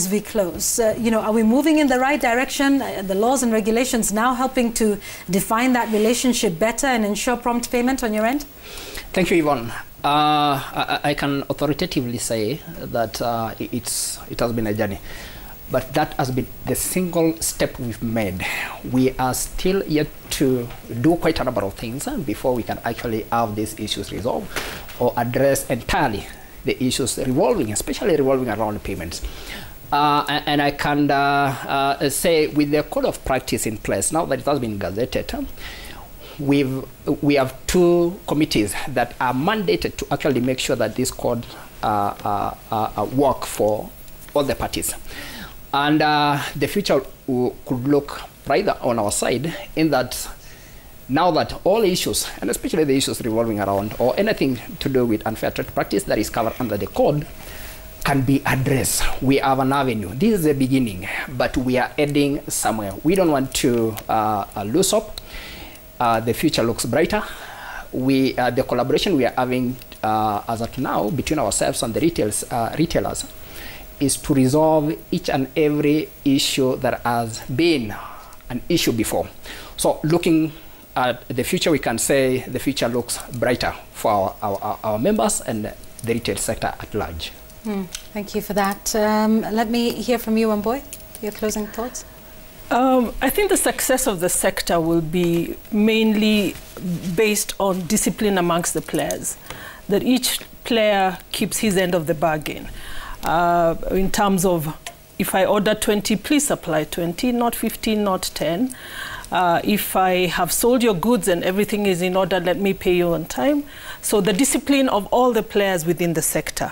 we close? Are we moving in the right direction? The laws and regulations now helping to define that relationship better and ensure prompt payment on your end? Thank you, Yvonne. I can authoritatively say that it has been a journey. But that has been the single step we've made. We are still yet to do quite a number of things before we can actually have these issues resolved or address entirely the issues especially revolving around payments. And I can say, with the code of practice in place, now that it has been gazetted, we have 2 committees that are mandated to actually make sure that this code work for all the parties. And the future could look brighter on our side, in that now that all issues, and especially the issues revolving around or anything to do with unfair trade practice that is covered under the code, can be addressed. We have an avenue. This is the beginning, but we are heading somewhere. We don't want to lose hope. The future looks brighter. The collaboration we are having as of now between ourselves and the retailers is to resolve each and every issue that has been an issue before. So looking at the future, we can say the future looks brighter for our members and the retail sector at large. Thank you for that. Let me hear from you, Wambui. Your closing thoughts? I think the success of the sector will be mainly based on discipline amongst the players, that each player keeps his end of the bargain. In terms of, if I order 20, please supply 20, not 15, not 10. If I have sold your goods and everything is in order, let me pay you on time. So the discipline of all the players within the sector.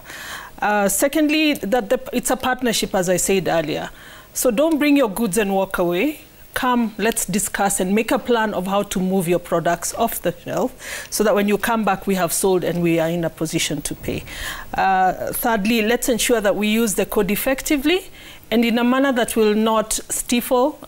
Secondly, that it's a partnership, as I said earlier. So don't bring your goods and walk away. Come, let's discuss and make a plan of how to move your products off the shelf so that when you come back, we have sold and we are in a position to pay. Thirdly, let's ensure that we use the code effectively and in a manner that will not stifle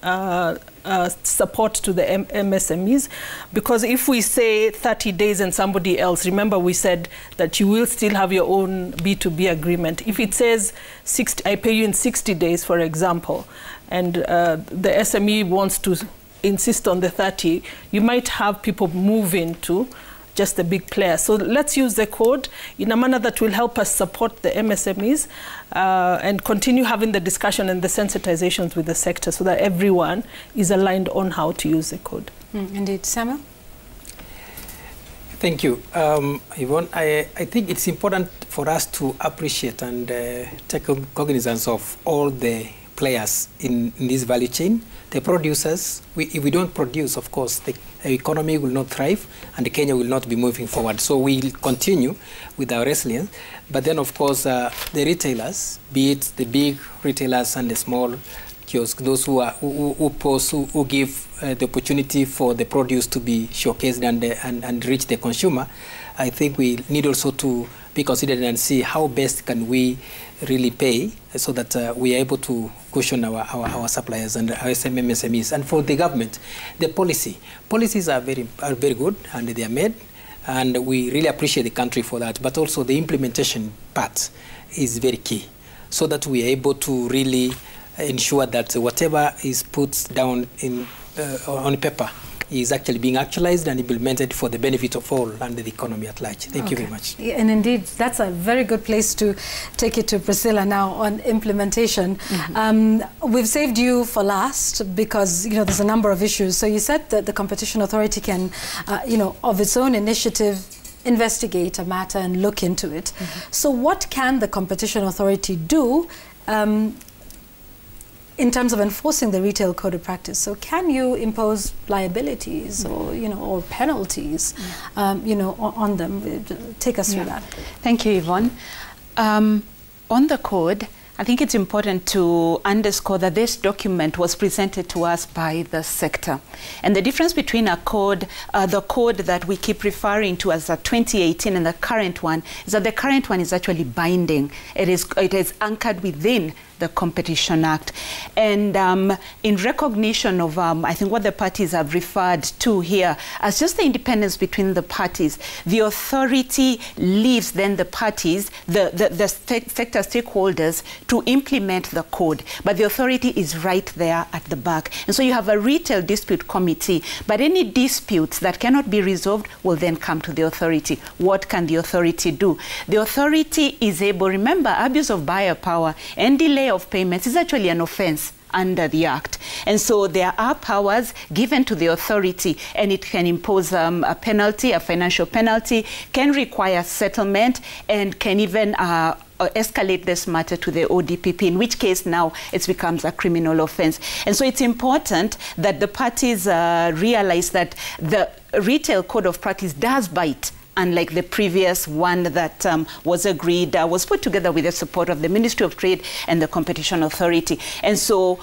support to the MSMEs, because if we say 30 days and somebody else, remember we said that you will still have your own B2B agreement. If it says 60, I pay you in 60 days, for example, and the SME wants to insist on the 30, you might have people move into just the big players. So let's use the code in a manner that will help us support the MSMEs and continue having the discussion and the sensitizations with the sector so that everyone is aligned on how to use the code. Indeed. Samuel? Thank you. Yvonne, I think it's important for us to appreciate and take cognizance of all the players in this value chain. The producers, if we don't produce, of course, the economy will not thrive and Kenya will not be moving forward. So we'll continue with our resilience. But then, of course, the retailers, be it the big retailers and the small kiosks, those who give the opportunity for the produce to be showcased and reach the consumer, I think we need also to be considered and see how best can we really pay so that we are able to cushion our suppliers and our MSMEs. And for the government, the policies are very good and they are made, and we really appreciate the country for that. But also the implementation part is very key, so that we are able to really ensure that whatever is put down on paper is actually being actualized and implemented for the benefit of all and the economy at large. Thank you very much. Yeah, and indeed, that's a very good place to take it to Priscilla now on implementation. We've saved you for last because, there's a number of issues. So you said that the Competition Authority can, of its own initiative, investigate a matter and look into it. So what can the Competition Authority do in terms of enforcing the retail code of practice? So can you impose liabilities or, or penalties, on them? Take us through that. Thank you, Yvonne. On the code, I think it's important to underscore that this document was presented to us by the sector. And the difference between a code, the code that we keep referring to as a 2018 and the current one, is that the current one is actually binding. It is anchored within the Competition Act. And in recognition of, I think, what the parties have referred to here as just the independence between the parties, the authority leaves then the parties, the sector stakeholders, to implement the code. But the authority is right there at the back. And so you have a retail dispute committee, but any disputes that cannot be resolved will then come to the authority. What can the authority do? The authority is able, remember, abuse of buyer power and delay of payments is actually an offense under the Act. And so there are powers given to the authority, and it can impose a penalty, a financial penalty, can require settlement, and can even escalate this matter to the ODPP, in which case now it becomes a criminal offense. And so it's important that the parties realize that the retail code of practice does bite, unlike the previous one that was agreed, was put together with the support of the Ministry of Trade and the Competition Authority. And so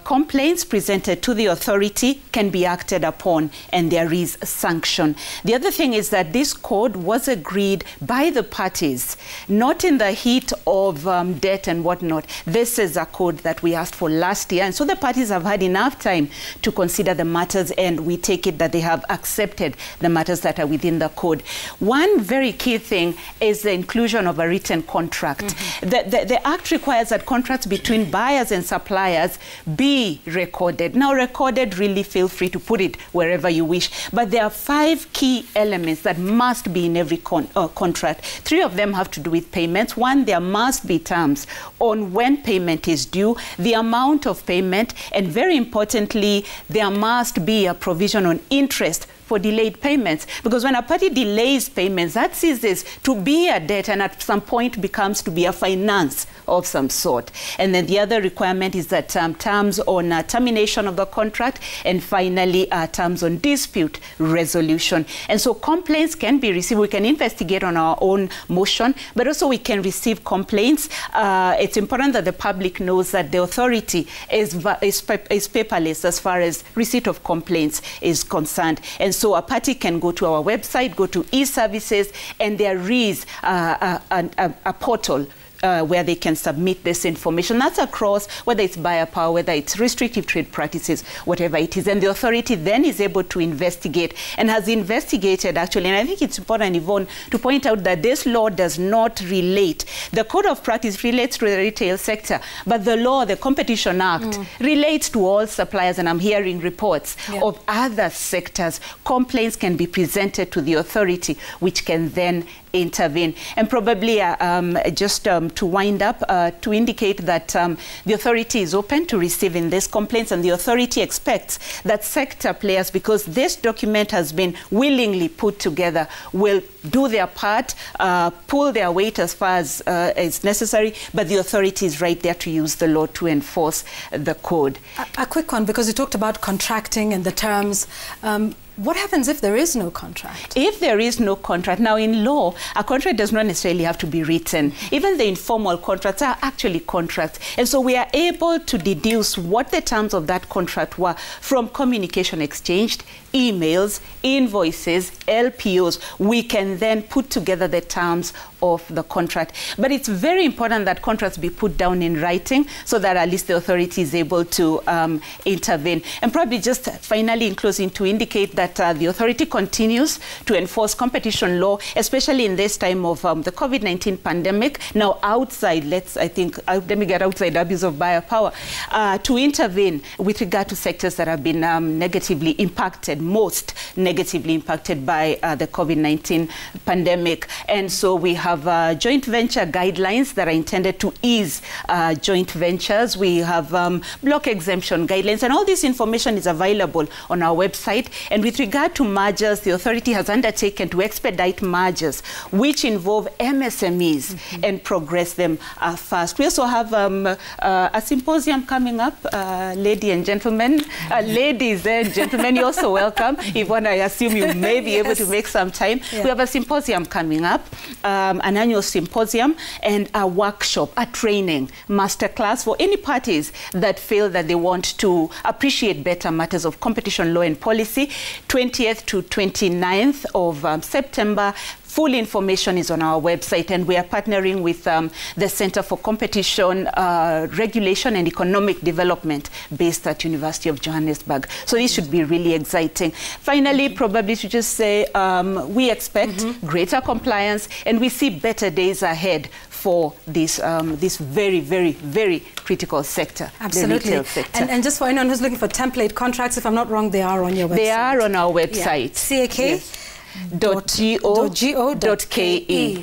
complaints presented to the authority can be acted upon, and there is sanction. The other thing is that this code was agreed by the parties, not in the heat of debt and whatnot. This is a code that we asked for last year, and so the parties have had enough time to consider the matters, and we take it that they have accepted the matters that are within the code. One very key thing is the inclusion of a written contract. The Act requires that contracts between buyers and suppliers be recorded. Now, recorded, really feel free to put it wherever you wish. But there are 5 key elements that must be in every contract. 3 of them have to do with payments. 1, there must be terms on when payment is due, the amount of payment, and very importantly, there must be a provision on interest for delayed payments. Because when a party delays payments, that ceases to be a debt and at some point becomes to be a finance of some sort. And then the other requirement is that terms on termination of the contract, and finally terms on dispute resolution. And so complaints can be received. We can investigate on our own motion, but also we can receive complaints. It's important that the public knows that the authority is paperless as far as receipt of complaints is concerned. And so a party can go to our website, go to e-services, and there is a portal where they can submit this information. That's across, whether it's buyer power, whether it's restrictive trade practices, whatever it is. And the authority then is able to investigate, and has investigated actually. And I think it's important, Yvonne, to point out that this law does not relate. The Code of Practice relates to the retail sector, but the law, the Competition Act, relates to all suppliers. And I'm hearing reports of other sectors. Complaints can be presented to the authority, which can then intervene. And probably just to wind up, to indicate that the authority is open to receiving these complaints, and the authority expects that sector players, because this document has been willingly put together, will do their part, pull their weight as far as is necessary, but the authority is right there to use the law to enforce the code. A quick one, because you talked about contracting and the terms. What happens if there is no contract? If there is no contract, now in law, a contract does not necessarily have to be written. Even the informal contracts are actually contracts. And so we are able to deduce what the terms of that contract were from communication exchanged, emails, invoices, LPOs. We can then put together the terms of the contract. But it's very important that contracts be put down in writing so that at least the authority is able to intervene. And probably just finally in closing, to indicate that the authority continues to enforce competition law, especially in this time of the COVID-19 pandemic. Now outside, let me get outside abuse of buyer power, to intervene with regard to sectors that have been negatively impacted, most negatively impacted by the COVID-19 pandemic. And so we have joint venture guidelines that are intended to ease joint ventures. We have block exemption guidelines, and all this information is available on our website. And with regard to mergers, the authority has undertaken to expedite mergers which involve MSMEs and progress them fast. We also have a symposium coming up, ladies and gentlemen. Ladies and gentlemen, you're also welcome. Yvonne, I assume you may be able to make some time. We have a symposium coming up, an annual symposium, and a workshop, a training, masterclass for any parties that feel that they want to appreciate better matters of competition law and policy. 20th to 29th of September. Full information is on our website, and we are partnering with the Center for Competition Regulation and Economic Development based at University of Johannesburg. So this should be really exciting. Finally, probably to just say we expect greater compliance, and we see better days ahead for this this very, very, very critical sector. Absolutely. The retail sector. And just for anyone who's looking for template contracts, if I'm not wrong, they are on your website. They are on our website. Yeah. CAK? Yes.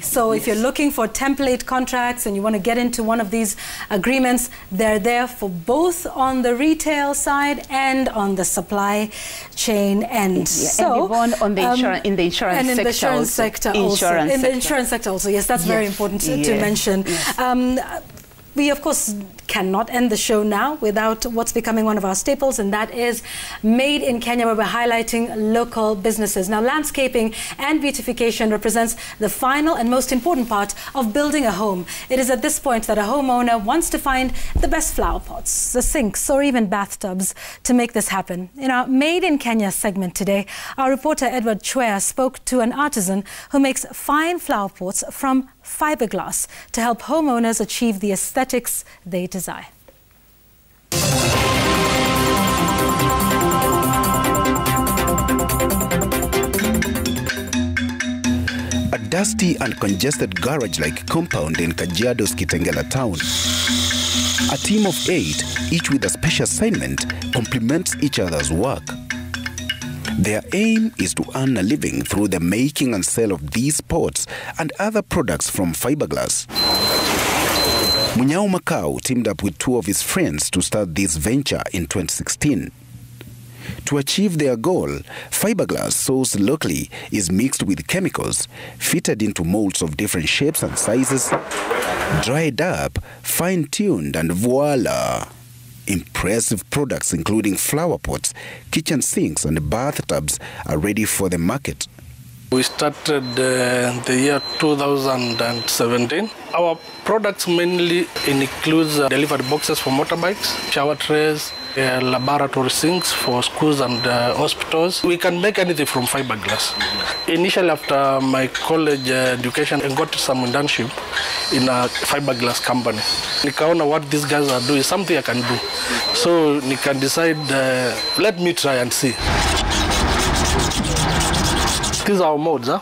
So if you're looking for template contracts and you want to get into one of these agreements, they're there for both on the retail side and on the supply chain end. Yeah, so, and on the in the insurance sector also. In the insurance sector also, yes, that's very important to mention. Yes. We, of course, cannot end the show now without what's becoming one of our staples, and that is Made in Kenya, where we're highlighting local businesses. Now, landscaping and beautification represents the final and most important part of building a home. It is at this point that a homeowner wants to find the best flower pots, the sinks, or even bathtubs to make this happen. In our Made in Kenya segment today, our reporter Edward Chwea spoke to an artisan who makes fine flower pots from fiberglass to help homeowners achieve the aesthetics they desire. A dusty and congested garage-like compound in Kajiado's Kitengela town. A team of 8, each with a special assignment, complements each other's work. Their aim is to earn a living through the making and sale of these pots and other products from fiberglass. Munyao Macau teamed up with 2 of his friends to start this venture in 2016. To achieve their goal, fiberglass sourced locally is mixed with chemicals, fitted into molds of different shapes and sizes, dried up, fine-tuned, and voila! Impressive products including flower pots, kitchen sinks, and bathtubs are ready for the market. We started the year 2017. Our products mainly includes delivery boxes for motorbikes, shower trays, laboratory sinks for schools and hospitals. We can make anything from fiberglass. Initially, after my college education, I got some internship in a fiberglass company. Nikaona what these guys are doing is something I can do. So I can decide, let me try and see. These are our molds, huh?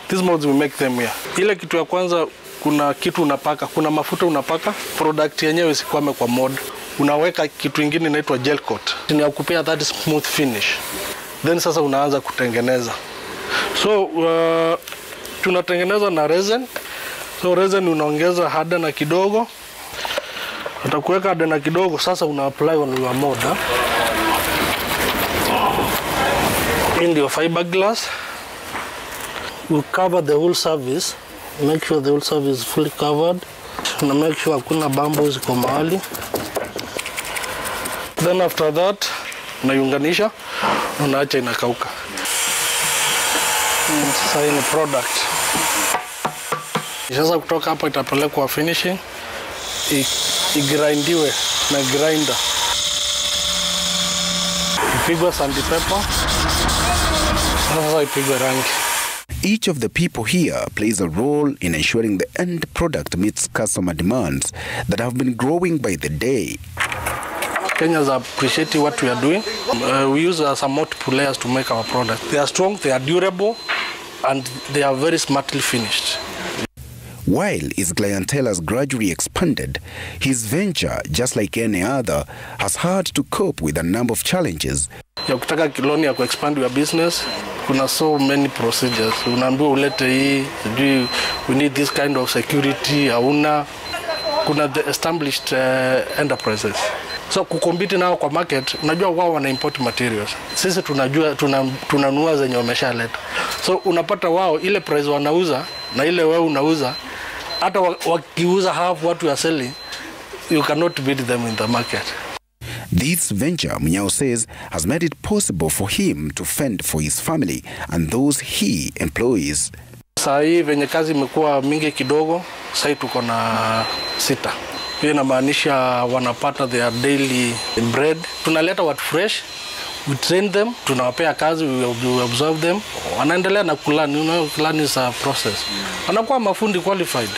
These molds we make them here. Ile kitu ya kwanza, kuna kitu unapaka, kuna mafuta unapaka, product yenyewe isikwame kwa mold. Unaweka kitu ingine inaitwa gel coat. Ni ya kupea that smooth finish. Then sasa unaanza kutengeneza. So tunatengeneza na resin. So resin unaongeza hardener kidogo. Utakuweka hardener kidogo, sasa una apply on your mold. In your fiberglass, we cover the whole surface. Make sure the whole surface is fully covered. And make sure hakuna bamboo ziko mahali. Then after that, unaiunganisha, unaacha inakauka. Sasa hii ni product. Sasa kutoka hapa itapelekwa finishing, igrindiwe na grinder. Ipigwe sandpaper. Sasa ipigwe rangi. Each of the people here plays a role in ensuring the end product meets customer demands that have been growing by the day. Kenyans appreciate what we are doing. We use some multiple layers to make our product. They are strong, they are durable, and they are very smartly finished. While his clientele has gradually expanded, his venture, just like any other, has had to cope with a number of challenges. Ya kutaka loan ya expand your business, kuna so many procedures. Unaambiwa ulete hii, we need this kind of security, hauna. Kuna the established enterprises. So kukompiti nao kwa market, unajua wao wana import materials. Sisi tunajua tunanunua zenye wameshaleta. So unapata wao ile price wanauza na ile wewe unauza, hata wakiuza half what you are selling, you cannot beat them in the market. This venture, Munyao says, has made it possible for him to fend for his family and those he employs. Saa hii venye kazi imekuwa mingi kidogo, sasa tuko na 6. Hiyo inamaanisha wanapata their daily bread. Tunaleta watu fresh, we train them, tunawapea kazi, we observe them. Wanaendelea na kulani, learn is a process. Wanakuwa mafundi qualified.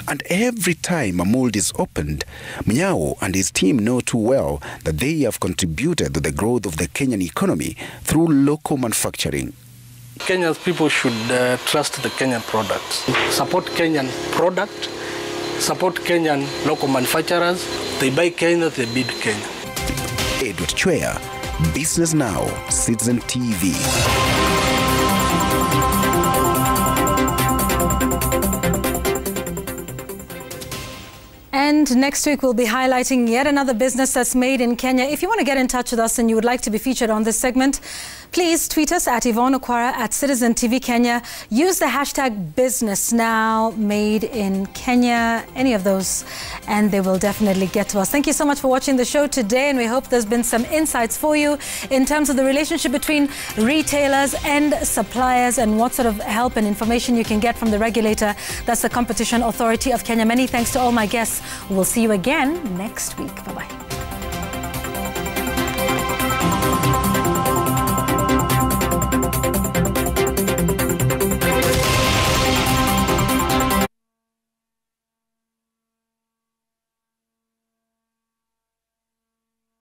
And every time a mold is opened, Munyao and his team know too well that they have contributed to the growth of the Kenyan economy through local manufacturing. Kenyan people should trust the Kenyan products. Support Kenyan product, support Kenyan local manufacturers. They buy Kenya, they build Kenya. Edward Chwea, Business Now, Citizen TV. And next week, we'll be highlighting yet another business that's made in Kenya. If you want to get in touch with us and you would like to be featured on this segment, please tweet us at Yvonne Okwara at Citizen TV Kenya. Use the hashtag #BusinessNowMadeInKenya, any of those, and they will definitely get to us. Thank you so much for watching the show today, and we hope there's been some insights for you in terms of the relationship between retailers and suppliers and what sort of help and information you can get from the regulator. That's the Competition Authority of Kenya. Many thanks to all my guests. We'll see you again next week. Bye-bye.